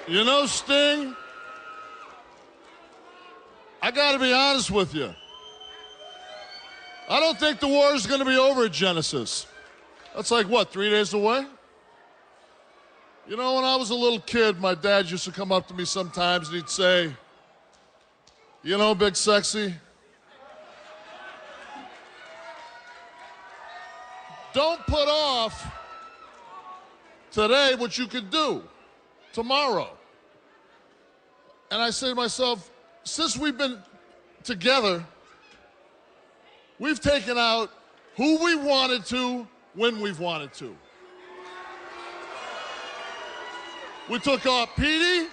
You know, Sting, I got to be honest with you. I don't think the war is going to be over at Genesis. That's like, what, 3 days away? You know, when I was a little kid, my dad used to come up to me sometimes and he'd say, you know, Big Sexy, don't put off today what you could do tomorrow. And I say to myself, since we've been together, we've taken out who we wanted to when we've wanted to. We took out Petey.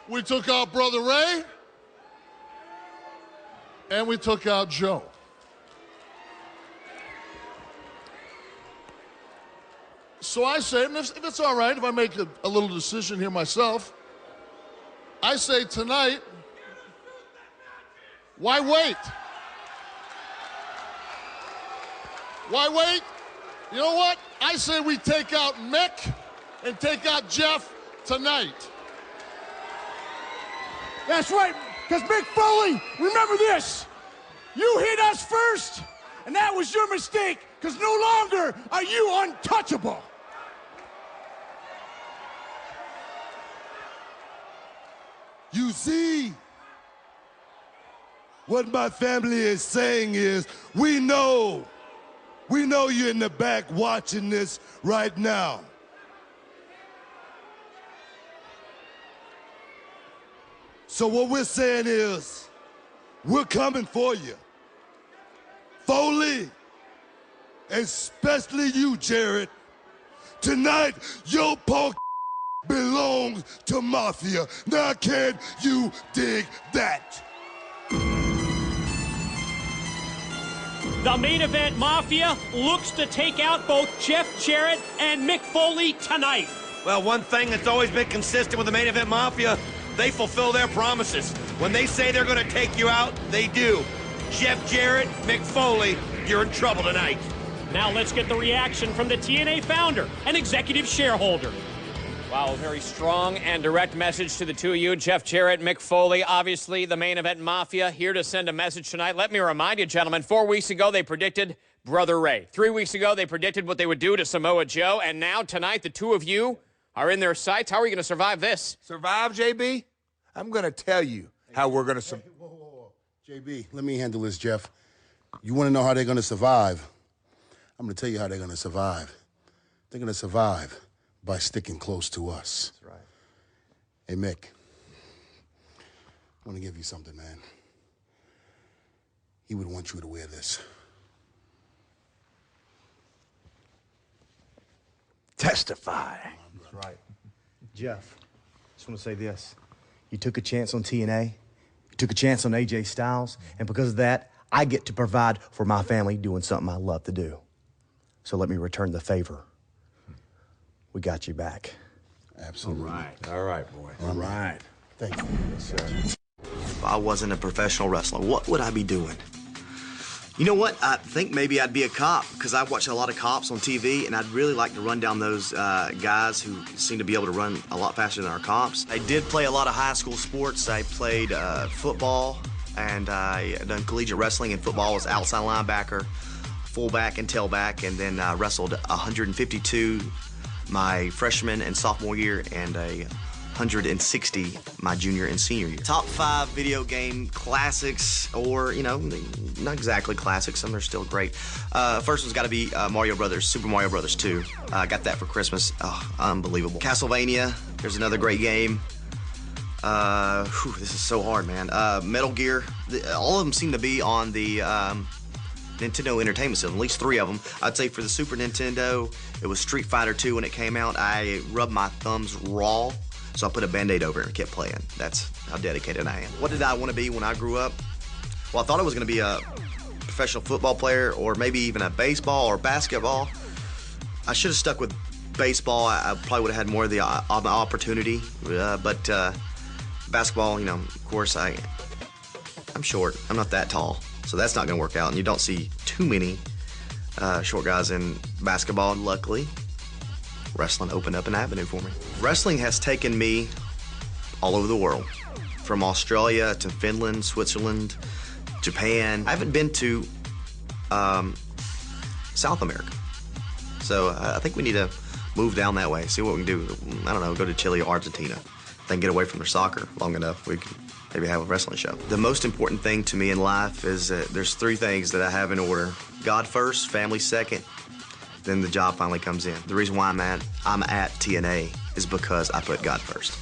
We took out Brother Ray. And we took out Joe. So I say, and if it's all right, if I make a little decision here myself, I say tonight, why wait? Why wait? You know what? I say we take out Mick and take out Jeff tonight. That's right, because Mick Foley, remember this. You hit us first, and that was your mistake, because no longer are you untouchable. You see, what my family is saying is, we know you're in the back watching this right now. So what we're saying is, we're coming for you. Foley, especially you, Jared. Tonight, your punk belongs to Mafia. Now can you dig that? The main event Mafia looks to take out both Jeff Jarrett and Mick Foley tonight. Well, one thing that's always been consistent with the main event Mafia, they fulfill their promises. When they say they're going to take you out, they do. Jeff Jarrett, Mick Foley, you're in trouble tonight. Now let's get the reaction from the TNA founder and executive shareholder. Wow, a very strong and direct message to the two of you, Jeff Jarrett, Mick Foley, obviously the main event Mafia, here to send a message tonight. Let me remind you, gentlemen, 4 weeks ago they predicted Brother Ray. 3 weeks ago they predicted what they would do to Samoa Joe, and now tonight the two of you are in their sights. How are you going to survive this? Survive, JB? I'm going to tell you how we're going to survive. Whoa. JB, let me handle this, Jeff. You want to know how they're going to survive? I'm going to tell you how they're going to survive. They're going to survive by sticking close to us. That's right. Hey, Mick, I want to give you something, man. He would want you to wear this. Testify. That's right. Jeff, just want to say this. You took a chance on TNA. You took a chance on AJ Styles. And because of that, I get to provide for my family doing something I love to do. So let me return the favor. We got you back. Absolutely. All right, boy. All right. Thank you. Yes, sir. If I wasn't a professional wrestler, what would I be doing? You know what? I think maybe I'd be a cop, because I watch a lot of cops on TV, and I'd really like to run down those guys who seem to be able to run a lot faster than our cops. I did play a lot of high school sports. I played football, and I done collegiate wrestling. And football was outside linebacker, fullback, and tailback, and then wrestled 152 my freshman and sophomore year, and 160 my junior and senior year. Top 5 video game classics, or, you know, not exactly classics, some are still great. First one's got to be Mario Brothers, Super Mario Brothers 2. I got that for Christmas. Oh, unbelievable. Castlevania, there's another great game. This is so hard, man. Metal Gear, all of them seem to be on the Nintendo Entertainment System, at least 3 of them. I'd say for the Super Nintendo, it was Street Fighter 2 when it came out. I rubbed my thumbs raw, so I put a Band-Aid over it and kept playing. That's how dedicated I am. What did I want to be when I grew up? Well, I thought I was going to be a professional football player, or maybe even a baseball or basketball. I should have stuck with baseball. I probably would have had more of the opportunity, but basketball, you know, of course, I'm short. I'm not that tall, so that's not going to work out, and you don't see too many short guys in basketball, luckily. wrestling opened up an avenue for me. Wrestling has taken me all over the world, from Australia to Finland, Switzerland, Japan. I haven't been to South America. So I think we need to move down that way, see what we can do. I don't know, go to Chile or Argentina. Then get away from their soccer long enough, we can maybe have a wrestling show. The most important thing to me in life is that there's three things that I have in order. God first, family second, then the job finally comes in. The reason why I'm at TNA is because I put God first.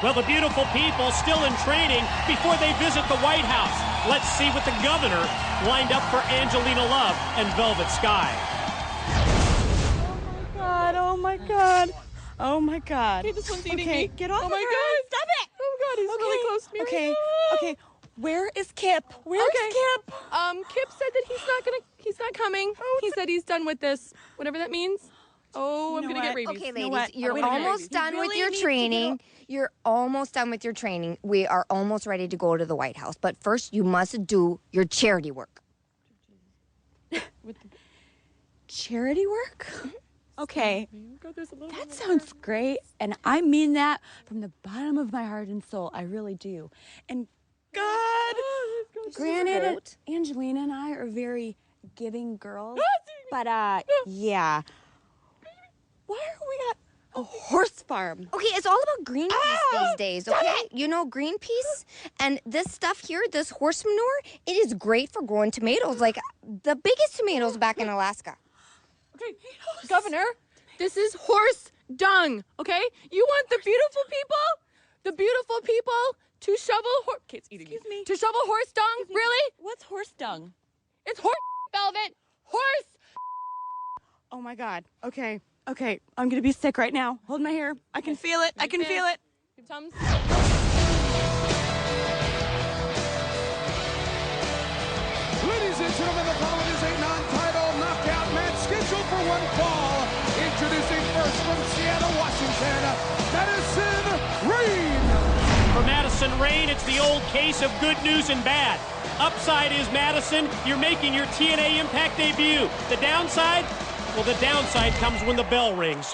Well, the beautiful people still in training before they visit the White House. Let's see what the governor lined up for Angelina Love and Velvet Sky. Oh my God. Oh my God. Okay, this one's eating okay, me. Get off oh of my her. God. Stop it. Oh God, he's really close to me. Okay. Right now. Okay. Where is Kip? Where's Kip? Kip said that he's not coming. He said he's done with this, whatever that means. Oh, I'm gonna get rabies. Okay, You know ladies, what? you're I'm gonna get almost rabies. done You with really your need to training. You're almost done with your training. We are almost ready to go to the White House. But first, you must do your charity work. Charity work? Okay. That sounds great. And I mean that from the bottom of my heart and soul. I really do. And God, granted, Angelina and I are very giving girls. But, yeah. Why are we at a horse farm? Okay, it's all about Greenpeace these days, okay? You know Greenpeace? And this stuff here, this horse manure, it is great for growing tomatoes, like the biggest tomatoes back in Alaska. Okay, Governor, this is horse dung, okay? You want the beautiful people to shovel okay, it's eating me. To shovel horse dung? Really? What's horse dung? It's horse Velvet. Horse. Oh my God. Okay. Okay. I'm gonna be sick right now. Hold my hair. I can feel it. I can feel it. Give Tums. Ladies and gentlemen, the following is a non-title knockout match scheduled for one fall. Introducing first from Seattle, Washington, Madison Rain. For Madison Rain, it's the old case of good news and bad. Upside is, Madison, you're making your TNA Impact debut. The downside? Well, the downside comes when the bell rings.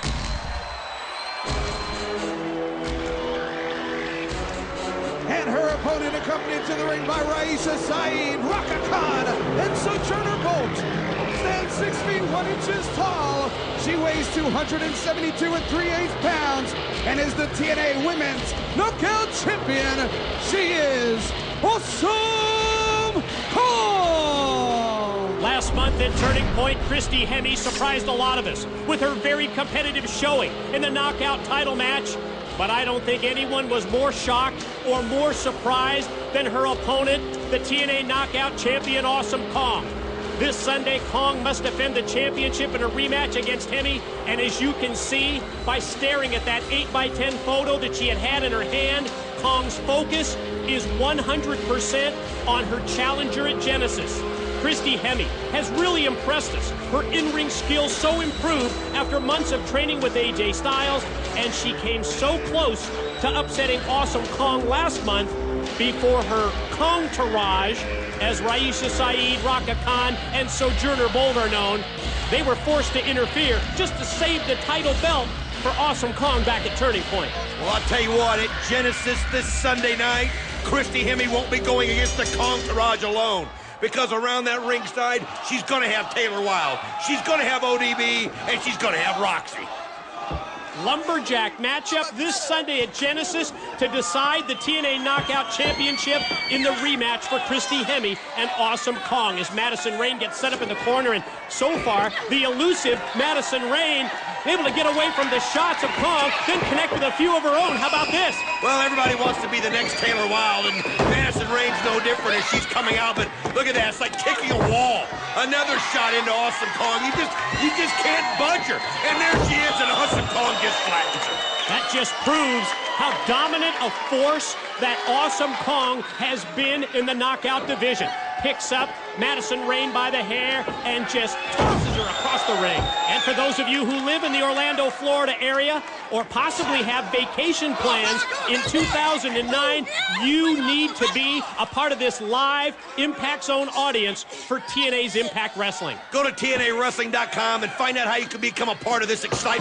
And her opponent, accompanied to the ring by Raisha Saeed, Raka Khan, and Sojourner Bolt, stands 6 feet 1 inches tall. She weighs 272 3/8 pounds and is the TNA Women's Knockout Champion. She is Awesome Kong! Last month at Turning Point, Christy Hemme surprised a lot of us with her very competitive showing in the knockout title match. But I don't think anyone was more shocked or more surprised than her opponent, the TNA Knockout Champion, Awesome Kong. This Sunday, Kong must defend the championship in a rematch against Hemme, and as you can see by staring at that 8x10 photo that she had in her hand, Kong's focus is 100% on her challenger at Genesis. Christy Hemme has really impressed us. Her in-ring skills so improved after months of training with AJ Styles, and she came so close to upsetting Awesome Kong last month before her Kong-tourage, as Raisha Saeed, Raka Khan, and Sojourner Bolt are known. They were forced to interfere just to save the title belt for Awesome Kong back at Turning Point. Well, I'll tell you what, at Genesis this Sunday night, Christy Hemme won't be going against the Kong-tourage alone. Because around that ringside, she's going to have Taylor Wilde, she's going to have ODB, and she's going to have Roxy. Lumberjack matchup this Sunday at Genesis to decide the TNA Knockout Championship in the rematch for Christy Hemme and Awesome Kong as Madison Rain gets set up in the corner. And so far, the elusive Madison Rain able to get away from the shots of Kong, then connect with a few of her own. How about this? Well, everybody wants to be the next Taylor Wilde, and Madison Rain's no different as she's coming out, but look at that, it's like kicking a wall. Another shot into Awesome Kong. You just can't budge her. And there she is, and Awesome Kong just flattens her. That just proves how dominant a force that Awesome Kong has been in the knockout division. Picks up Madison Rain by the hair and just tosses her across the ring. And for those of you who live in the Orlando, Florida area, or possibly have vacation plans in 2009, you need to be a part of this live Impact Zone audience for TNA's Impact Wrestling. Go to TNAWrestling.com and find out how you can become a part of this exciting